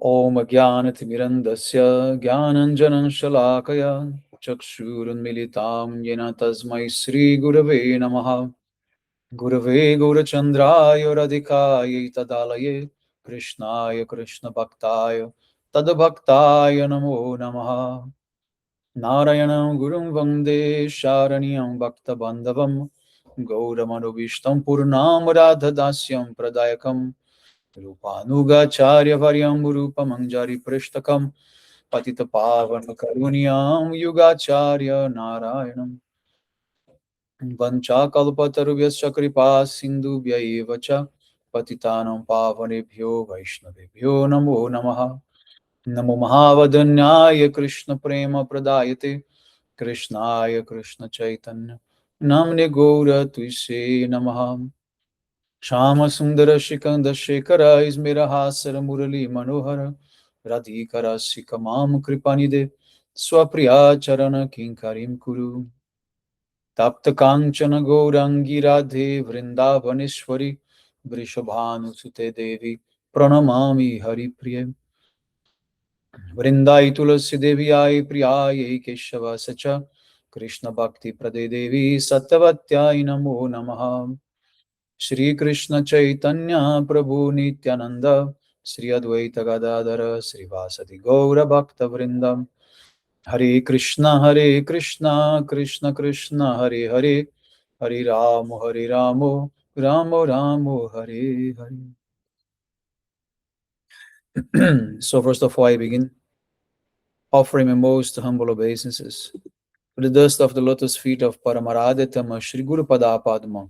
Om Jnanatimirandasya Jnananjanan Shalakaya Chakshurunmilitam Yena Tasmai Sri Gurave Namaha Gurave Gaurachandraya Radhikaya Tadalaye Krishnaya Krishna Bhaktaya Tadbhaktaya Namo Namaha Narayanam Gurum Vande Sharaniyam Bhakta Bandhavam Gauramanovistam Purnam Radhadasyam Pradayakam Rupanugacharya Varyam Rupamanjari Prishtakam Patita Pavan Karuniyam Yugacharya Narayanam Vancha Kalpatarubhyascha Kripa Sindhu Vyaivacha Patitanam Pavanebhyo Vaishnavebhyo Namo Namaha Namo Mahavadanyaya Krishna Prema Pradayate Krishnaya Krishna Chaitanya Namne Gaura Tuise Namaha Shama Sundara Shikanda Shekara Izmira Hasara Murali Manohara Radhikara Sikamam Kripanide Swapriya Charana Kinkarim Kuru Tapta Kanchana Gaurangi Radhe Vrindavaneshwari Vrishabhanu Sute Devi Pranamami Hari Priya Vrindai Tulasi Devi Ai Priyai Keshava Sacha Krishna Bhakti Prade Devi Satavatyai Namo Namaha Shri Krishna Chaitanya Prabhu Nityananda Sri Advaita Gadadara Sri Vasadi Gaura Bhakta Vrindam Hare Krishna Krishna Krishna Hare Hare Hare Ramo Ramo Ramo Hare Hare. So first of all I begin offering my most humble obeisances to the dust of the lotus feet of Paramaraditama Shri Guru Pada Padma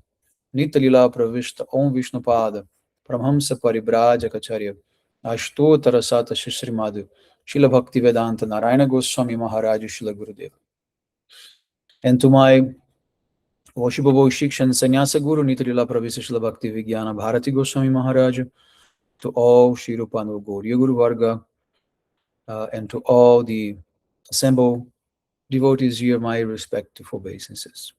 Nitalila Pravishta Om Vishnu Pada Pramhamsa Paribrajakacharya Ashtotara Sata Shishrimadu Shila Bhakti Vedanta Narayana Goswami Maharaj Shila Gurudev. And to my worshipable Shiksha and Sannyasa Guru Nitalila Pravisa Shila Bhakti Vigyana Bharati Goswami Maharaj, to all Shri Rupanu Gauriya Guru Varga, and to all the assembled devotees here, my respectful obeisances.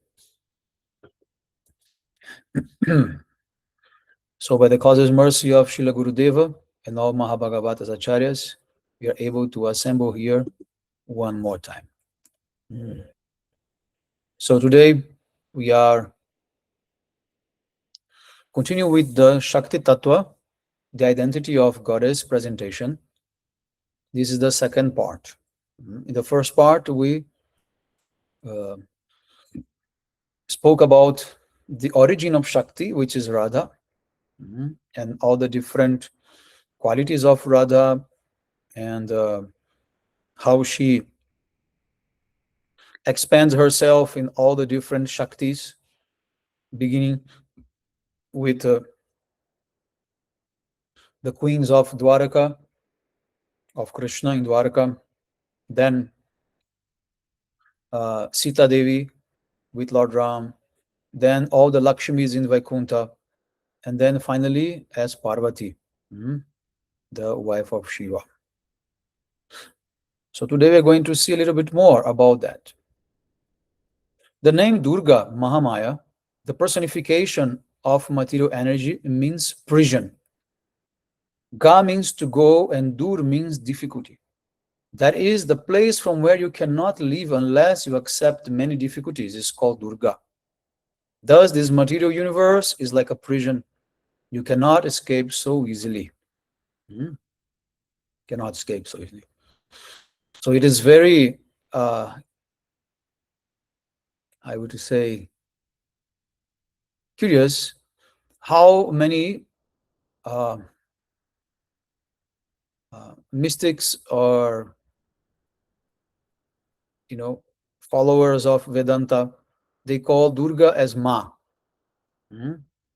So by the causeless mercy of Srila Gurudeva and all Mahabhagavatas Acharyas, we are able to assemble here one more time. So today we are continuing with the Shakti Tattva, the identity of Goddess presentation. This is the second part. In the first part, we spoke about the origin of Shakti, which is Radha, and all the different qualities of Radha, and how she expands herself in all the different Shaktis, beginning with the queens of Dwaraka, of Krishna in Dwaraka, then Sita Devi with Lord Ram, then all the Lakshmis in Vaikuntha, and then finally as Parvati, the wife of Shiva. So today we're going to see a little bit more about that. The name Durga, Mahamaya, the personification of material energy, means prison. Ga means to go and Dur means difficulty. That is the place from where you cannot leave unless you accept many difficulties. It's called Durga. Thus, this material universe is like a prison. You cannot escape so easily. Cannot escape so easily. So it is very, I would say, curious how many mystics or followers of Vedanta, they call Durga as Ma,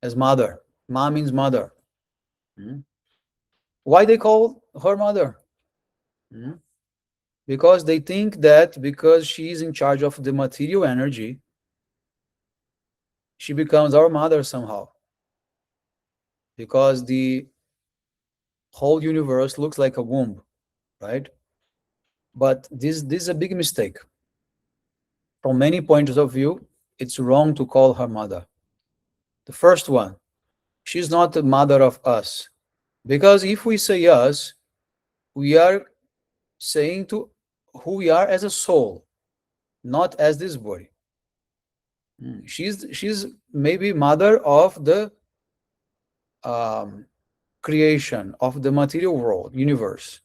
as mother. Ma means mother. Why they call her mother? Because they think that because she is in charge of the material energy, she becomes our mother somehow. Because the whole universe looks like a womb, right? But this is a big mistake. From many points of view, it's wrong to call her mother. The first one, she's not the mother of us. Because if we say yes, we are saying to who we are as a soul, not as this body. She's maybe mother of the um, creation of the material world, universe,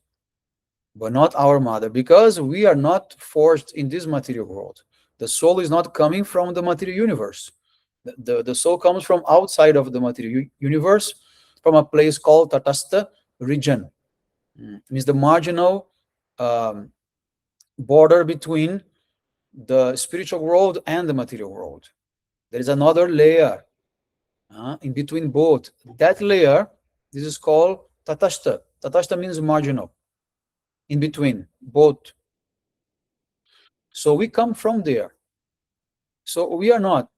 but not our mother, because we are not forged in this material world. The soul is not coming from the material universe. The soul comes from outside of the material universe, from a place called Tatastha region. Means the marginal um, border between the spiritual world and the material world. There is another layer in between both. That layer, this is called Tatastha. Tatastha means marginal, in between both. So we come from there. So we are not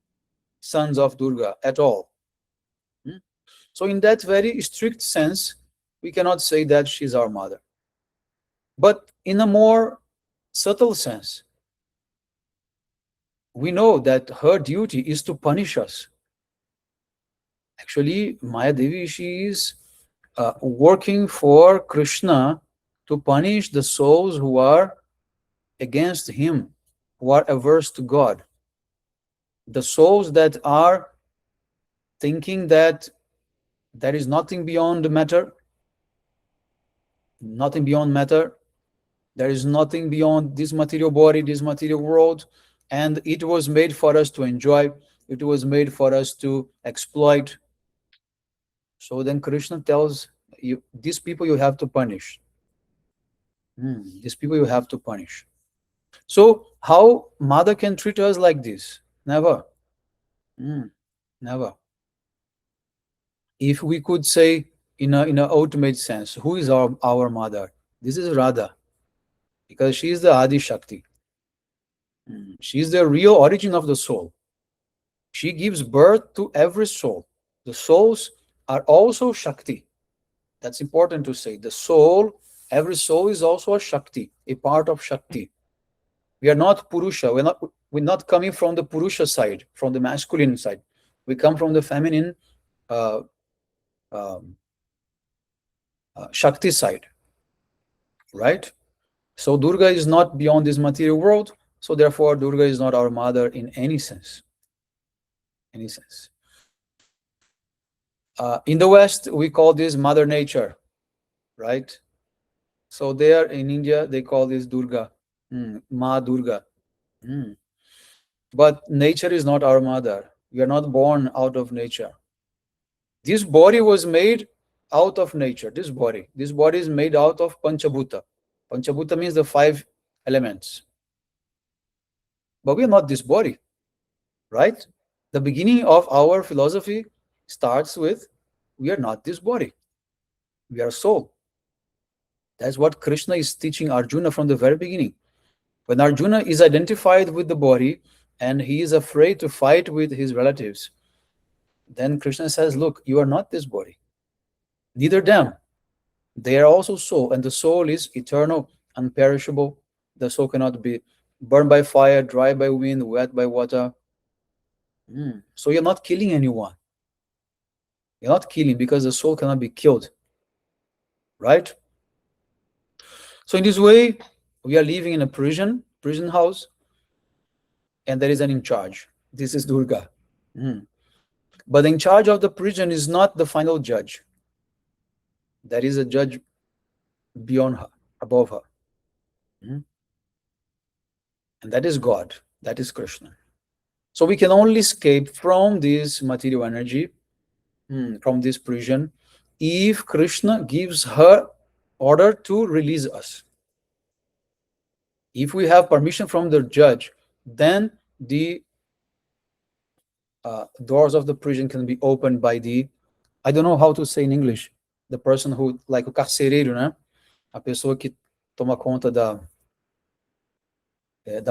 sons of Durga at all. So in that very strict sense, we cannot say that she's our mother. But in a more subtle sense, we know that her duty is to punish us. Actually, Maya Devi, she is working for Krishna to punish the souls who are against him, who are averse to God. The souls that are thinking that there is nothing beyond the matter, nothing beyond matter, there is nothing beyond this material body, this material world, and it was made for us to enjoy, it was made for us to exploit. So then Krishna tells you, these people you have to punish. These people you have to punish. So how mother can treat us like this? Never. Never. If we could say in a ultimate sense, who is our mother? This is Radha, because she is the Adi Shakti. She is the real origin of the soul. She gives birth to every soul. The souls are also Shakti. That's important to say. The soul, every soul is also a Shakti, a part of Shakti. We are not Purusha. We're not coming from the Purusha side, from the masculine side. We come from the feminine uh, um, Shakti side, right? So Durga is not beyond this material world. So therefore, Durga is not our mother in any sense. Any sense. In the West, we call this Mother Nature, right? So there in India, they call this Durga, Ma Durga. Mm. But nature is not our mother. We are not born out of nature. This body was made out of nature. This body is made out of Panchabhuta. Panchabhuta means the five elements. But we are not this body, right? The beginning of our philosophy starts with we are not this body. We are soul. That's what Krishna is teaching Arjuna from the very beginning. When Arjuna is identified with the body and he is afraid to fight with his relatives, then Krishna says, look, you are not this body. Neither them. They are also soul, and the soul is eternal, unperishable. The soul cannot be burned by fire, dry by wind, wet by water. So you're not killing anyone. You're not killing because the soul cannot be killed, right? So in this way, we are living in a prison house, and there is an in charge. This is Durga. But the in charge of the prison is not the final judge. There is a judge beyond her, above her. And that is God. That is Krishna. So we can only escape from this material energy, from this prison, if Krishna gives her order to release us. If we have permission from the judge, then the doors of the prison can be opened by the, I don't know how to say in English, the person who, like o carcereiro, né? A pessoa que toma conta da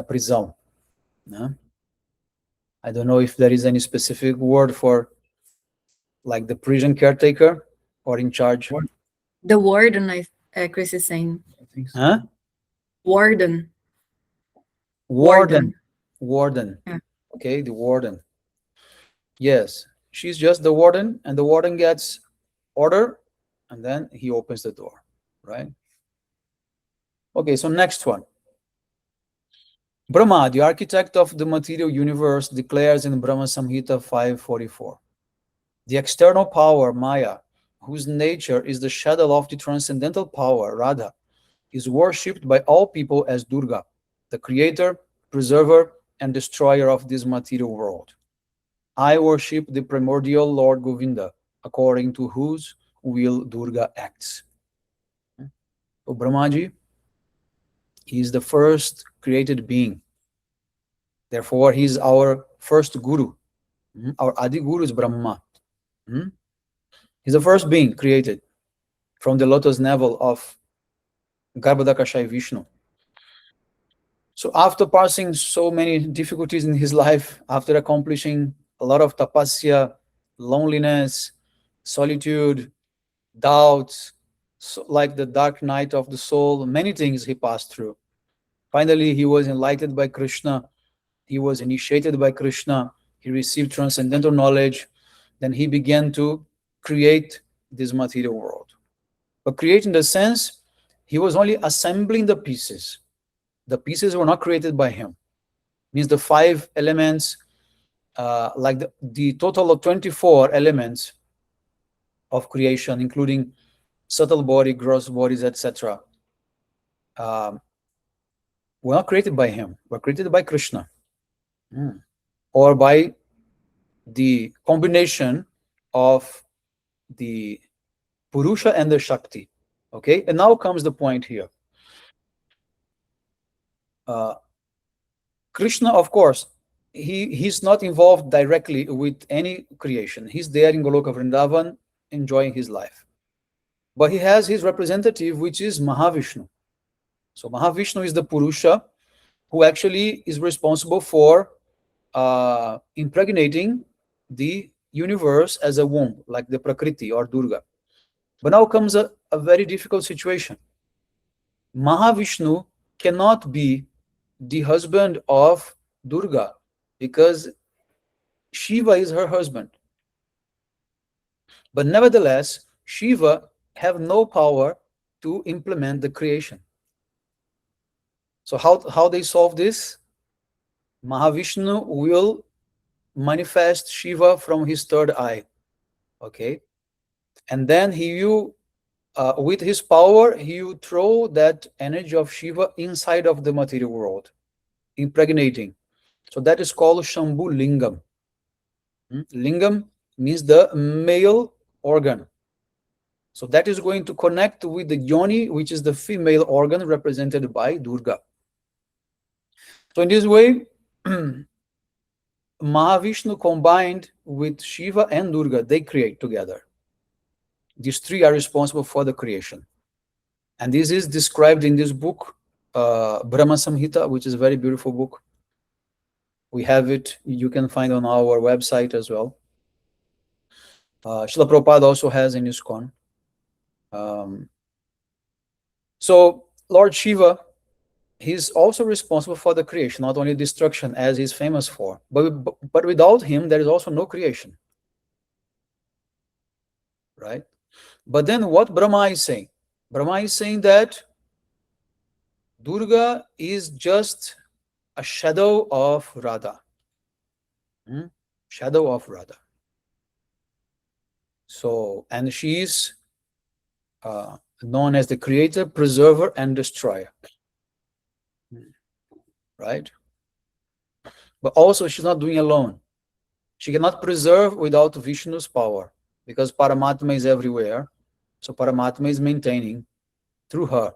prisão, né? I don't know if there is any specific word for like the prison caretaker or in charge. The warden, Chris is saying. I think so. Huh? Warden. Warden. Yeah. Okay, the warden. Yes, she's just the warden, and the warden gets order, and then he opens the door, right? Okay, so next one. Brahma, the architect of the material universe, declares in Brahma Samhita 544. The external power, Maya, whose nature is the shadow of the transcendental power, Radha, is worshipped by all people as Durga, the creator, preserver, and destroyer of this material world. I worship the primordial Lord Govinda, according to whose will Durga acts. So Brahmaji is the first created being. Therefore, he is our first guru. Our Adi Guru is Brahma. He's the first being created from the lotus navel of Garbhodakashai Vishnu. So after passing so many difficulties in his life, after accomplishing a lot of tapasya, loneliness, solitude, doubts, so like the dark night of the soul, many things he passed through. Finally, he was enlightened by Krishna. He was initiated by Krishna. He received transcendental knowledge. Then he began to create this material world. But create in the sense, he was only assembling the pieces. The pieces were not created by him. Means the 5 elements, like the total of 24 elements of creation, including subtle body, gross bodies, etc., were not created by him. Were created by Krishna, or by the combination of the Purusha and the Shakti. Okay, and now comes the point here. Krishna, of course, he's not involved directly with any creation. He's there in Goloka Vrindavan enjoying his life. But he has his representative, which is Mahavishnu. So Mahavishnu is the Purusha who actually is responsible for impregnating the universe as a womb, like the Prakriti or Durga. But now comes a very difficult situation. Mahavishnu cannot be the husband of Durga because Shiva is her husband. But nevertheless, Shiva have no power to implement the creation. So how they solve this? Mahavishnu will manifest Shiva from his third eye. Okay, and then he will, with his power, he will throw that energy of Shiva inside of the material world, impregnating. So that is called Shambhu Lingam. Lingam means the male organ. So that is going to connect with the yoni, which is the female organ represented by Durga. So in this way, Mahavishnu combined with Shiva and Durga, they create together. These 3 are responsible for the creation. And this is described in this book, Brahma Samhita, which is a very beautiful book. We have it, you can find on our website as well. Srila Prabhupada also has in ISKCON. So Lord Shiva, he's also responsible for the creation, not only destruction, as he's famous for. But without him, there is also no creation. Right? But then what Brahma is saying? Brahma is saying that Durga is just a shadow of Radha. Shadow of Radha. So, and she is known as the creator, preserver, and destroyer. Right? But also, she's not doing alone. She cannot preserve without Vishnu's power, because Paramatma is everywhere. So Paramatma is maintaining through her.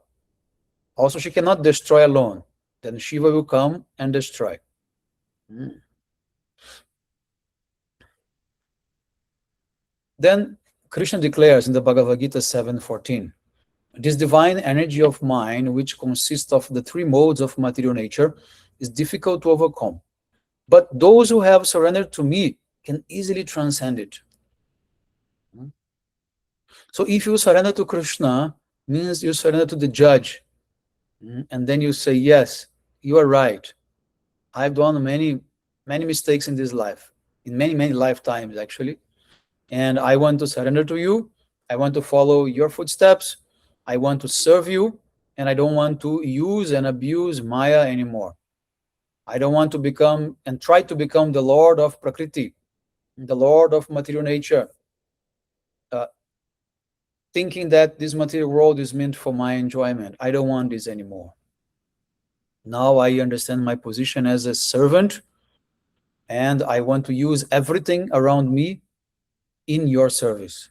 Also, she cannot destroy alone. Then Shiva will come and destroy. Then Krishna declares in the Bhagavad Gita 7:14, this divine energy of mine, which consists of the 3 modes of material nature, is difficult to overcome. But those who have surrendered to me can easily transcend it. So if you surrender to Krishna, means you surrender to the judge. And then you say, yes, you are right. I've done many mistakes in this life, in many lifetimes actually. And I want to surrender to you. I want to follow your footsteps. I want to serve you. and I don't want to use and abuse Maya anymore. I don't want to become and try to become the Lord of Prakriti, the Lord of material nature, uh, thinking that this material world is meant for my enjoyment. I don't want this anymore. Now I understand my position as a servant, and I want to use everything around me in your service.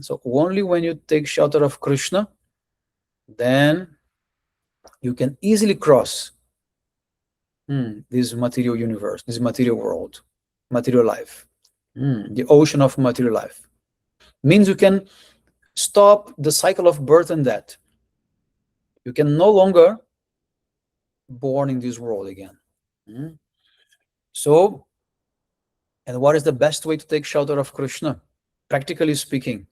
So only when you take shelter of Krishna, then you can easily cross this material universe, this material world, material life, the ocean of material life. Means you can stop the cycle of birth and death. You can no longer born in this world again. So, and what is the best way to take shelter of Krishna? Practically speaking,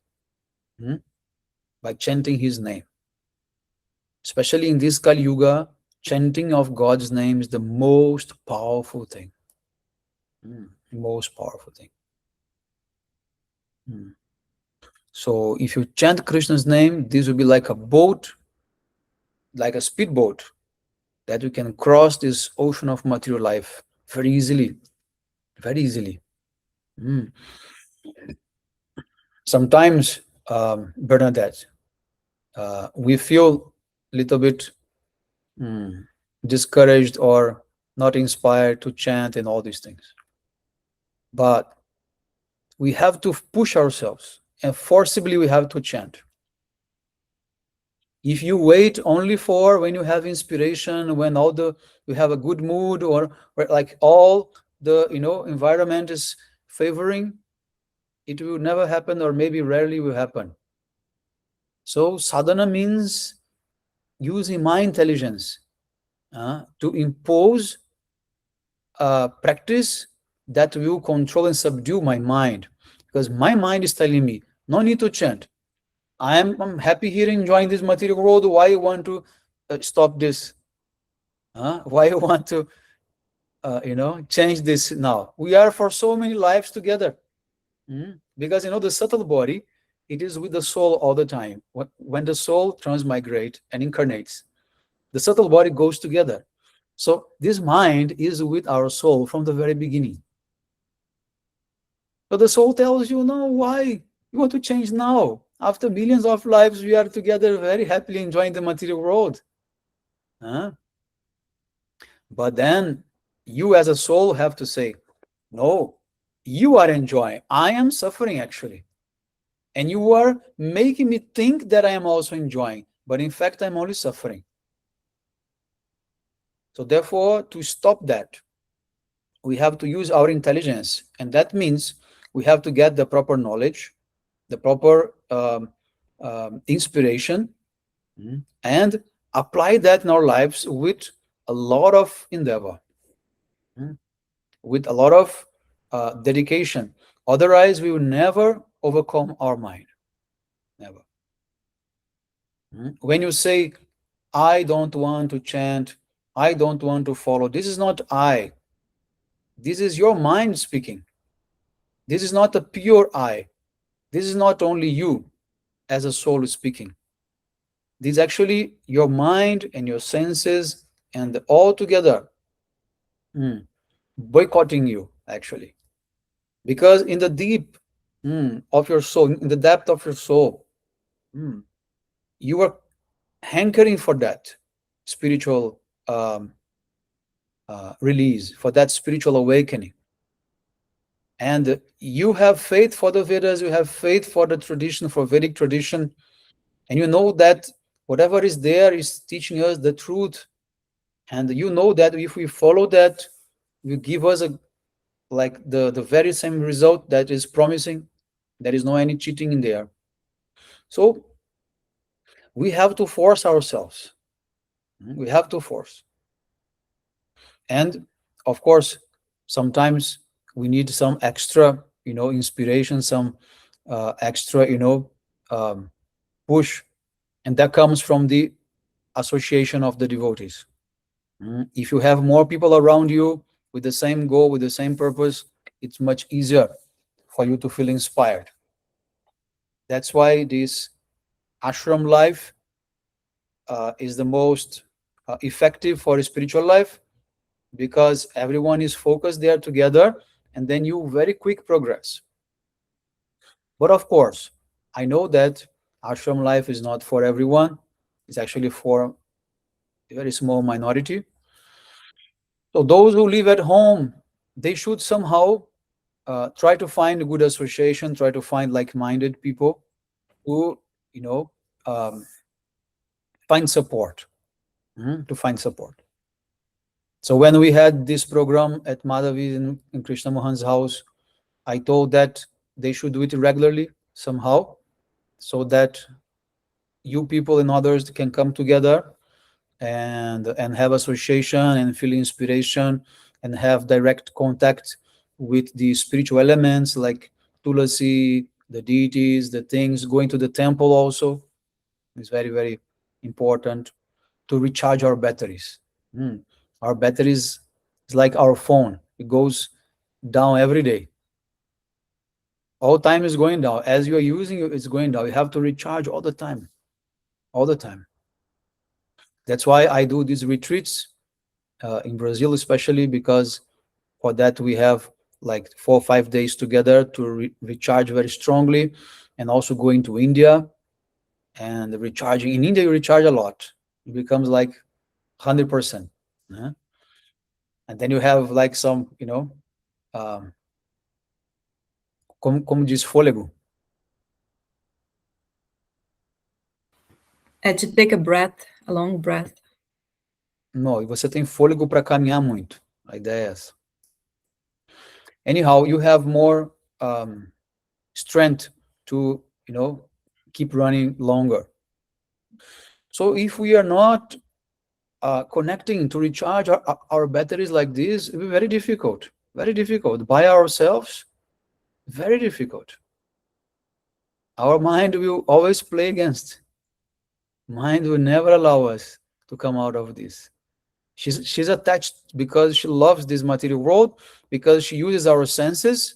by chanting his name. Especially in this Kali Yuga, chanting of God's name is the most powerful thing. Most powerful thing. So if you chant Krishna's name, this will be like a boat, like a speedboat, that you can cross this ocean of material life very easily. Very easily. Sometimes, Bernadette, we feel a little bit discouraged or not inspired to chant and all these things. But we have to push ourselves, and forcibly we have to chant. If you wait only for when you have inspiration, when you have a good mood, or like all the environment is favoring, it will never happen, or maybe rarely will happen. So sadhana means using my intelligence to impose a practice that will control and subdue my mind, because my mind is telling me no need to chant. I'm happy here enjoying this material world. Why you want to stop this? Why you want to change this now? We are for so many lives together. Because the subtle body, it is with the soul all the time. When the soul transmigrates and incarnates, the subtle body goes together. So this mind is with our soul from the very beginning. But the soul tells you, no, why? You want to change now. After millions of lives, we are together very happily enjoying the material world. But then you as a soul have to say, no, you are enjoying. I am suffering actually. And you are making me think that I am also enjoying. But in fact, I'm only suffering. So therefore, to stop that, we have to use our intelligence. And that means we have to get the proper knowledge, the proper inspiration, and apply that in our lives with a lot of endeavor, with a lot of dedication. Otherwise, we will never overcome our mind. Never. When you say, I don't want to chant, I don't want to follow, this is not I. This is your mind speaking. This is not a pure I. This is not only you as a soul speaking. This is actually your mind and your senses and all together boycotting you, actually. Because in the deep of your soul, in the depth of your soul, you are hankering for that spiritual release, for that spiritual awakening. And you have faith for the Vedas, you have faith for the tradition, for Vedic tradition, and you know that whatever is there is teaching us the truth. And you know that if we follow that, will give us the very same result that is promising. There is no any cheating in there. So we have to force ourselves. We have to force. And of course, sometimes we need some extra, inspiration, some extra, push. And that comes from the association of the devotees. If you have more people around you with the same goal, with the same purpose, it's much easier for you to feel inspired. That's why this ashram life is the most effective for spiritual life, because everyone is focused there together, and then you very quick progress. But of course, I know that ashram life is not for everyone. It's actually for a very small minority. So those who live at home, they should somehow try to find a good association, try to find like-minded people who, you know, um, find support, to find support. So when we had this program at Madhavi in Krishna Mohan's house, I told that they should do it regularly somehow, so that you people and others can come together and have association and feel inspiration and have direct contact with the spiritual elements like Tulasi, the deities, the things. Going to the temple also is very, very important to recharge our batteries. Mm. Our batteries is like our phone, it goes down every day. All time is going down. As you are using it, it's going down. You have to recharge all the time, all the time. That's why I do these retreats in Brazil, especially because for that we have like 4 or 5 days together to recharge very strongly, and also going to India and recharging. In India, you recharge a lot. It becomes like 100%. uh, And then you have like some, um, como diz fôlego. To take a breath, a long breath. Não, e você tem fôlego para caminhar muito. A ideia é essa. Anyhow, you have more strength to, keep running longer. So if we are not connecting to recharge our batteries like this, it will be very difficult. Very difficult. By ourselves, very difficult. Our mind will always play against. Mind will never allow us to come out of this. She's attached because she loves this material world, because she uses our senses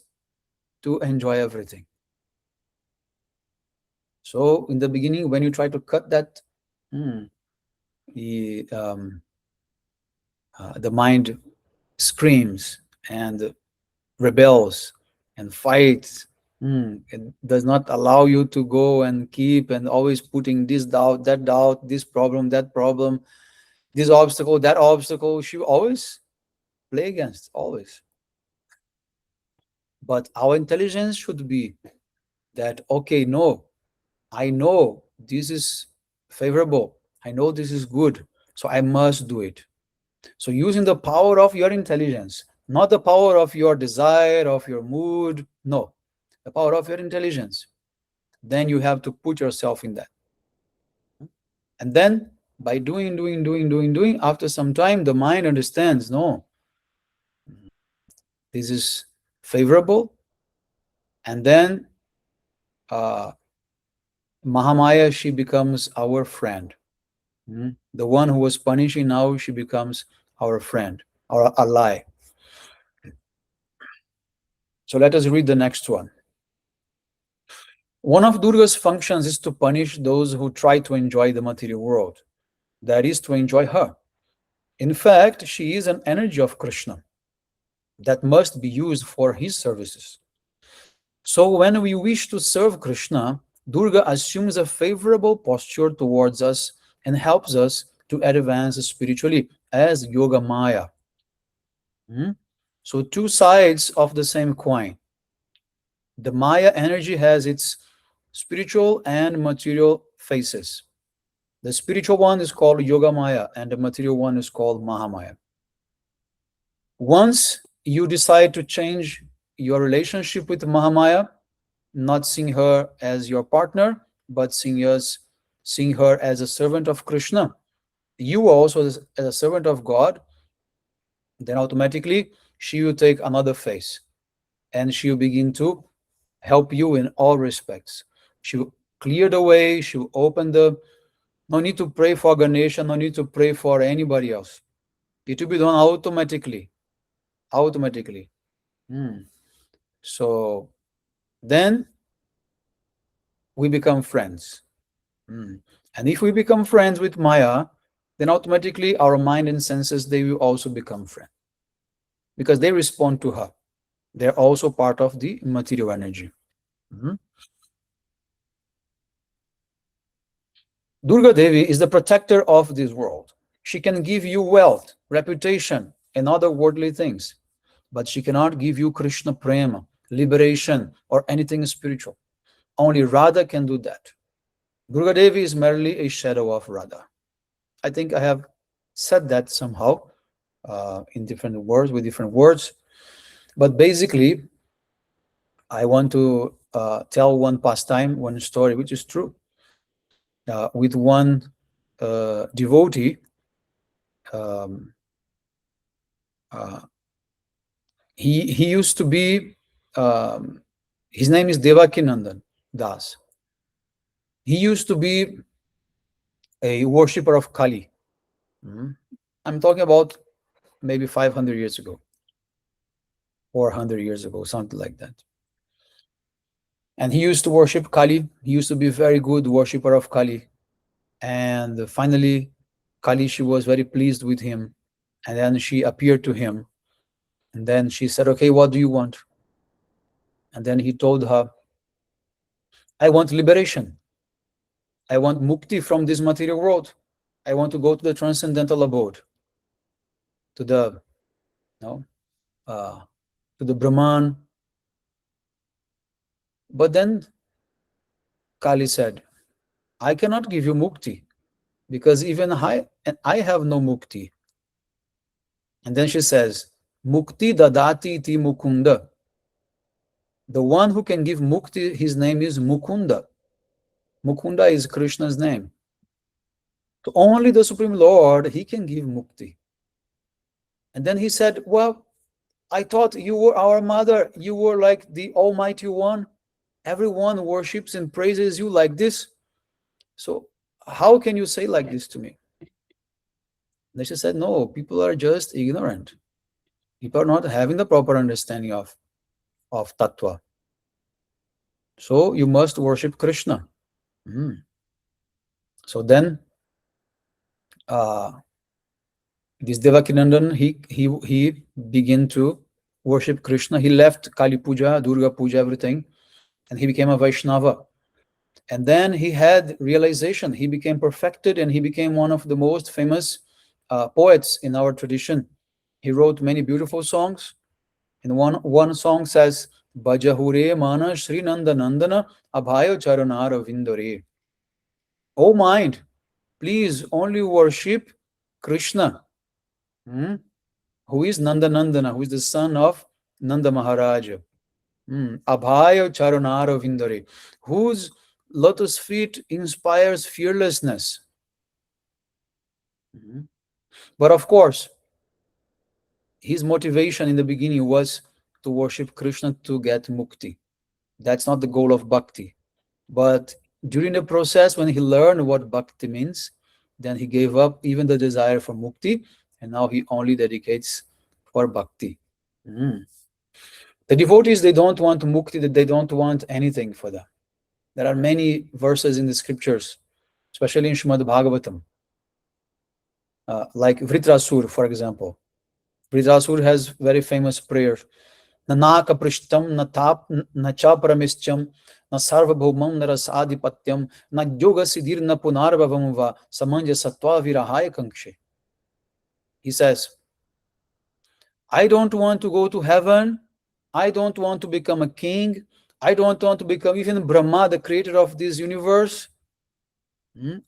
to enjoy everything. So in the beginning, when you try to cut that, the mind screams and rebels and fights. It does not allow you to go and keep and always putting this doubt, this problem, that problem, this obstacle, that obstacle. She always play against, always. But our intelligence should be that, okay, no, I know this is favorable. I know this is good. So I must do it. So using the power of your intelligence, not the power of your desire, of your mood, no, the power of your intelligence. Then you have to put yourself in that. And then by doing, after some time, the mind understands, no, this is favorable. And then Mahamaya, she becomes our friend. The one who was punishing, now she becomes our friend, our ally. So let us read the next one. One of Durga's functions is to punish those who try to enjoy the material world, that is, to enjoy her. In fact, she is an energy of Krishna that must be used for his services. So when we wish to serve Krishna, Durga assumes a favorable posture towards us and helps us to advance spiritually as Yoga Maya. So two sides of the same coin. The Maya energy has its spiritual and material faces. The spiritual one is called Yoga Maya, and the material one is called Mahamaya. Once you decide to change your relationship with Mahamaya, not seeing her as your partner, but seeing her as a servant of Krishna, you also as a servant of God, then automatically she will take another face, and she will begin to help you in all respects. She will clear the way, she will open the. No need to pray for Ganesha, no need to pray for anybody else. It will be done automatically. Automatically. So then we become friends. And if we become friends with Maya, then automatically our mind and senses, they will also become friends because they respond to her. They're also part of the material energy. Mhm. Durga Devi is the protector of this world. She can give you wealth, reputation, and other worldly things, but she cannot give you Krishna prema, liberation, or anything spiritual. Only Radha can do that. Durga Devi is merely a shadow of Radha. I think I have said that somehow in different words, with different words. But basically, I want to tell one pastime, one story, which is true. With one devotee, um, uh, he used to be, um, his name is Devakinandan Das. He used to be a worshipper of Kali. Mhm. I'm talking about maybe 500 years ago, 400 years ago, something like that. And he used to worship Kali. He used to be a very good worshipper of Kali. And finally, Kali, she was very pleased with him. And then she appeared to him. And then she said, okay, what do you want? And then he told her, I want liberation. I want mukti from this material world. I want to go to the transcendental abode, to the, no, to the Brahman. But then Kali said, I cannot give you mukti because even I have no mukti. And then she says, Mukti dadati ti mukunda. The one who can give mukti, his name is Mukunda. Mukunda is Krishna's name. So only the Supreme Lord, he can give mukti. And then he said, well, I thought you were our mother. You were like the Almighty One. Everyone worships and praises you like this. So how can you say like this to me? And she said, no, people are just ignorant. People are not having the proper understanding of tattva. So you must worship Krishna. So then this Devakinandan, he began to worship Krishna. He left Kali Puja, Durga Puja, everything, and he became a Vaishnava. And then he had realization. He became perfected, and he became one of the most famous poets in our tradition. He wrote many beautiful songs. And one song says, Bajahure mana Sri Nanda Nandana Abhayo Charanara Vindore. Oh mind, please only worship Krishna, who is Nanda Nandana, who is the son of Nanda Maharaja. Abhayo Charanara Vindore, whose lotus feet inspires fearlessness. But of course, his motivation in the beginning was to worship Krishna to get mukti. That's not the goal of bhakti. But during the process, when he learned what bhakti means, then he gave up even the desire for mukti, and now he only dedicates for bhakti. The devotees, they don't want mukti, they don't want anything for them. There are many verses in the scriptures, especially in Srimad Bhagavatam, like Vritrasur, for example. Vritrasur has very famous prayer. Nanaka prishtam, na tap, na chaparamischam, na sarvabhaumam, na rasadipatyam, na yoga siddhir, na punarvavam va, samanja sattva virahaya kankshe. He says, I don't want to go to heaven. I don't want to become a king. I don't want to become even Brahma, the creator of this universe.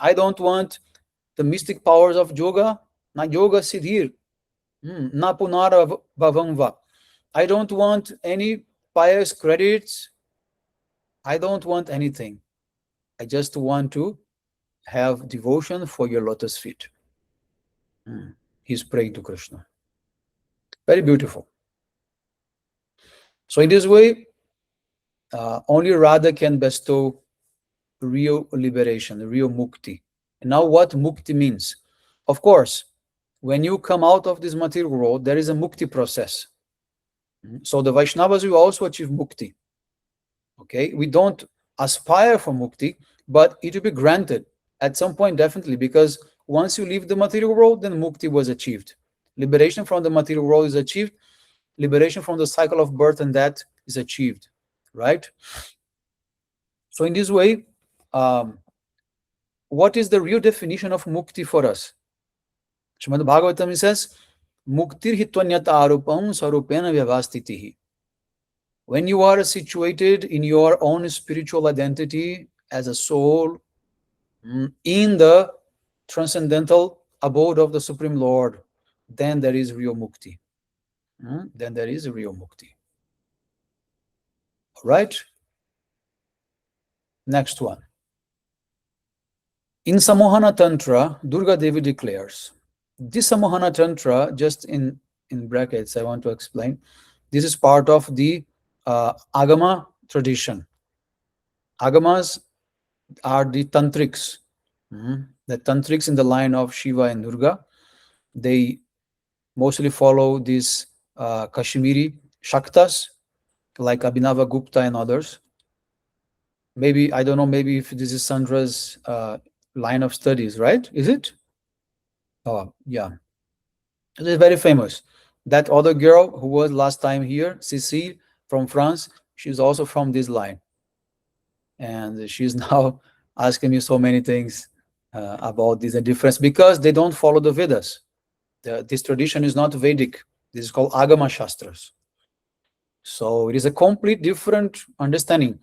I don't want the mystic powers of yoga, na yoga siddhir, na punara bhavamva. I don't want any pious credits. I don't want anything. I just want to have devotion for your lotus feet. He's praying to Krishna. Very beautiful. So in this way, only Radha can bestow real liberation, real mukti. And now what mukti means? Of course, when you come out of this material world, there is a mukti process. So the Vaishnavas will also achieve mukti. Okay, we don't aspire for mukti, but it will be granted. At some point, definitely, because once you leave the material world, then mukti was achieved. Liberation from the material world is achieved. Liberation from the cycle of birth and death is achieved, right? So in this way, um, what is the real definition of mukti for us? Srimad Bhagavatam says, Muktir hitvanyata arupam sarupena vyavastitihi. When you are situated in your own spiritual identity as a soul in the transcendental abode of the Supreme Lord, then there is real mukti. Then there is real mukti. All right? Next one. In Samohana Tantra, Durga Devi declares, this Samohana Tantra, just in brackets, I want to explain, this is part of the Agama tradition. Agamas are the tantrics. The tantrics in the line of Shiva and Durga. They mostly follow these Kashmiri Shaktas, like Abhinava Gupta and others. Maybe, I don't know, maybe if this is Sandra's line of studies, right? Is it? Oh, yeah. It is very famous. That other girl who was last time here, Cécile from France, she's also from this line. And she's now asking me so many things about this difference because they don't follow the Vedas. This tradition is not Vedic. This is called Agama Shastras. So it is a complete different understanding.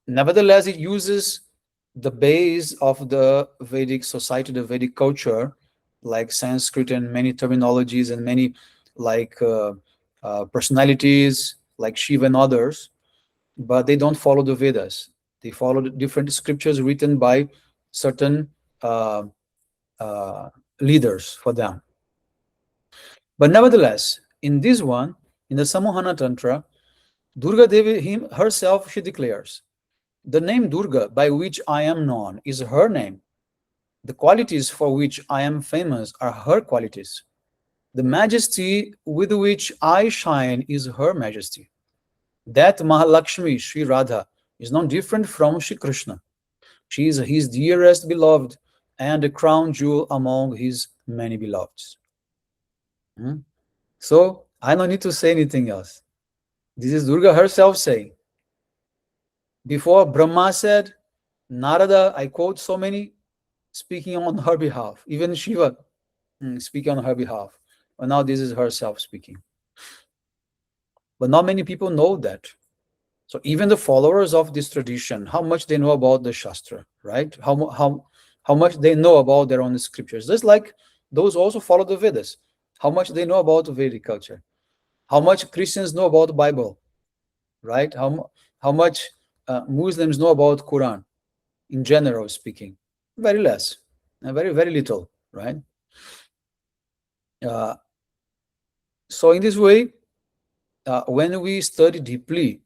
Nevertheless, it uses the base of the Vedic society, the Vedic culture, like Sanskrit and many terminologies and many like personalities like Shiva and others, but they don't follow the Vedas. They follow the different scriptures written by certain leaders for them. But nevertheless, in this one, in the Samohana Tantra, Durga Devi herself, she declares, the name Durga by which I am known is her name. The qualities for which I am famous are her qualities. The majesty with which I shine is her majesty. That Mahalakshmi, Sri Radha, is not different from Sri Krishna. She is his dearest beloved and a crown jewel among his many beloveds. So I don't need to say anything else. This is Durga herself saying. Before Brahma said, Narada, I quote so many, speaking on her behalf. Even Shiva speaking on her behalf. And now this is herself speaking. But not many people know that. So even the followers of this tradition, how much they know about the Shastra, right? How much they know about their own scriptures. Just like those also follow the Vedas. How much they know about Vedic culture. How much Christians know about the Bible, right? How much Muslims know about Quran, in general speaking. Very less, very, very little, right? So in this way, when we study deeply,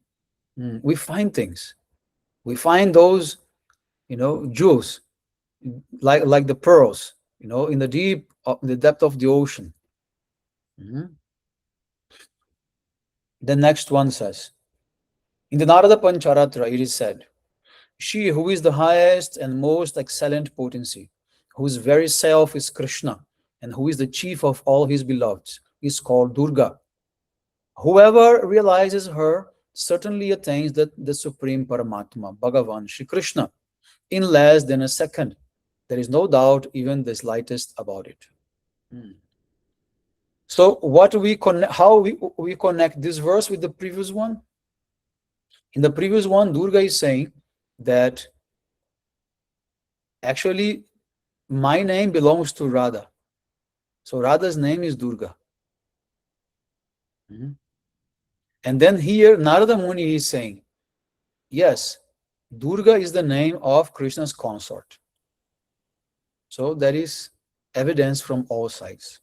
we find things. We find those, jewels, like the pearls, in the depth of the ocean. The next one says, in the Narada Pancharatra, it is said, she who is the highest and most excellent potency, whose very self is Krishna, and who is the chief of all his beloveds, is called Durga. Whoever realizes her certainly attains the supreme Paramatma, Bhagavan, Shri Krishna, in less than a second. There is no doubt even the slightest about it. So how we connect this verse with the previous one? In the previous one, Durga is saying that actually my name belongs to Radha. So Radha's name is Durga. And then here Narada Muni is saying, yes, Durga is the name of Krishna's consort. So there is evidence from all sides.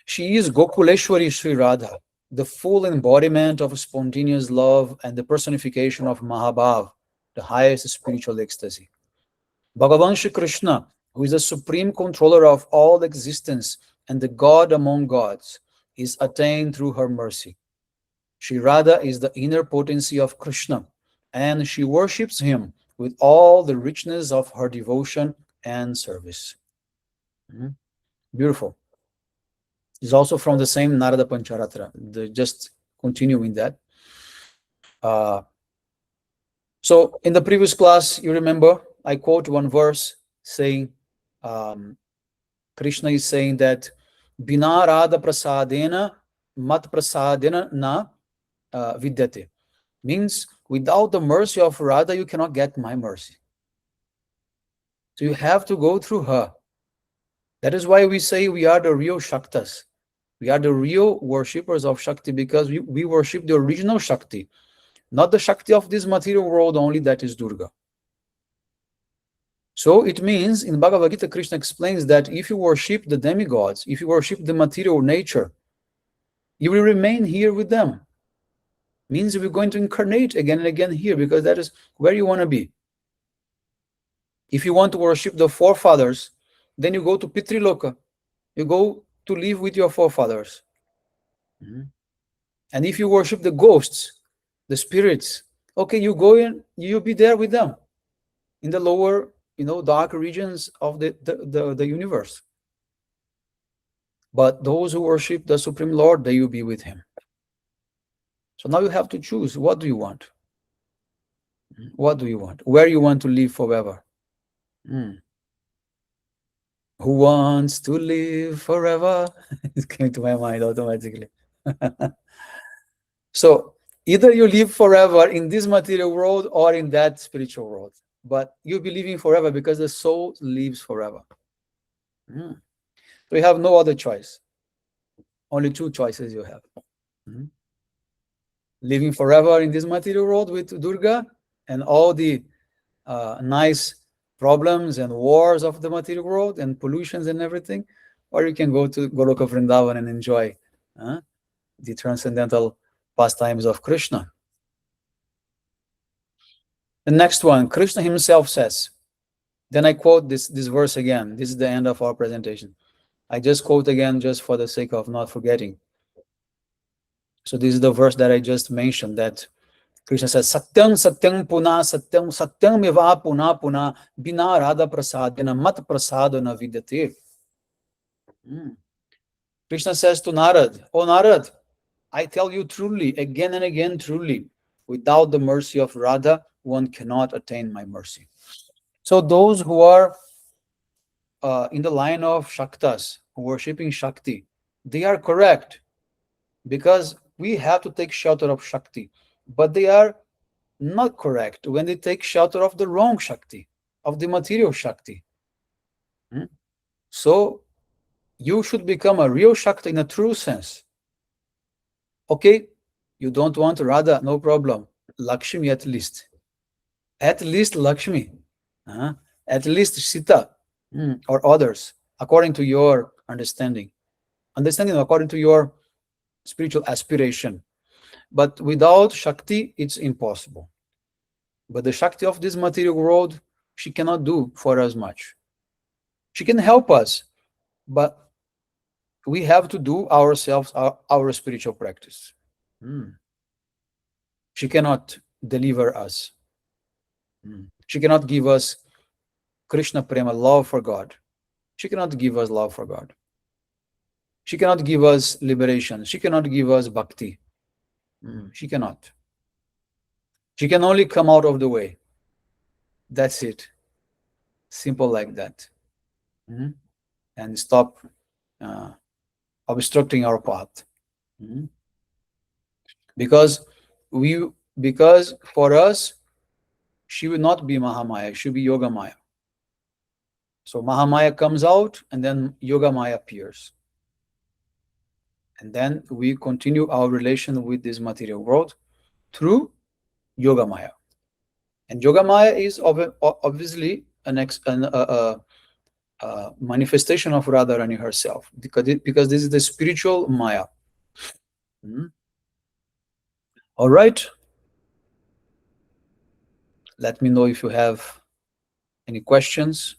She is Gokuleshwari Sri Radha, the full embodiment of spontaneous love and the personification of Mahabhav, the highest spiritual ecstasy. Bhagavan Shri Krishna, who is the supreme controller of all existence and the God among gods, is attained through her mercy. Sri Radha is the inner potency of Krishna, and she worships him with all the richness of her devotion and service. Beautiful. It's also from the same Narada Pancharatra. Just continuing that. So in the previous class, you remember, I quote one verse saying, Krishna is saying that Bina Radha Prasadena Mat Prasadena Na Vidyate. Means without the mercy of Radha, you cannot get my mercy. So you have to go through her. That is why we say we are the real Shaktas. We are the real worshippers of Shakti, because we worship the original Shakti, not the Shakti of this material world only, that is Durga. So it means in Bhagavad Gita, Krishna explains that if you worship the demigods, if you worship the material nature, you will remain here with them. Means we're going to incarnate again and again here, because that is where you want to be. If you want to worship the forefathers, then you go to Pitriloka. You go to live with your forefathers. And if you worship the ghosts, the spirits, okay, you go in, you'll be there with them in the lower, dark regions of the universe. But those who worship the Supreme Lord, they will be with him. So now you have to choose. What do you want? What do you want? Where you want to live forever? Who wants to live forever? It came to my mind automatically. So either you live forever in this material world or in that spiritual world, but you'll be living forever because the soul lives forever. So you have no other choice. Only two choices you have. Living forever in this material world with Durga and all the nice problems and wars of the material world and pollutions and everything, or you can go to Goloka Vrindavan and enjoy the transcendental pastimes of Krishna. The next one, Krishna himself says, then I quote this verse again. This is the end of our presentation. I just quote again just for the sake of not forgetting. So this is the verse that I just mentioned, that Krishna says, Satyam Satyam Puna Satyam Satyam Eva Puna Puna Bina Radha Prasadena Mat Prasadana Vidyate. Krishna says to Narad, "Oh Narad, I tell you truly, again and again truly, without the mercy of Radha, one cannot attain my mercy." So those who are in the line of Shaktas, worshipping Shakti, they are correct, because we have to take shelter of Shakti. But they are not correct when they take shelter of the wrong Shakti, of the material Shakti. So you should become a real Shakti in a true sense. Okay, you don't want Radha, no problem. Lakshmi at least. At least Lakshmi. At least Sita, or others, according to your understanding. Understanding according to your spiritual aspiration. But without Shakti, it's impossible. But the Shakti of this material world, she cannot do for us much. She can help us, but we have to do ourselves our spiritual practice. She cannot deliver us. She cannot give us Krishna Prema, love for God. She cannot give us love for God. She cannot give us liberation. She cannot give us bhakti. She cannot. She can only come out of the way. That's it. Simple like that. And stop obstructing our path. Because for us, she will not be Mahamaya, she will be Yoga Maya. So Mahamaya comes out and then Yoga Maya appears. And then we continue our relation with this material world through Yoga Maya. And Yoga Maya is obviously a manifestation of Radharani herself, because this is the spiritual Maya. All right. Let me know if you have any questions.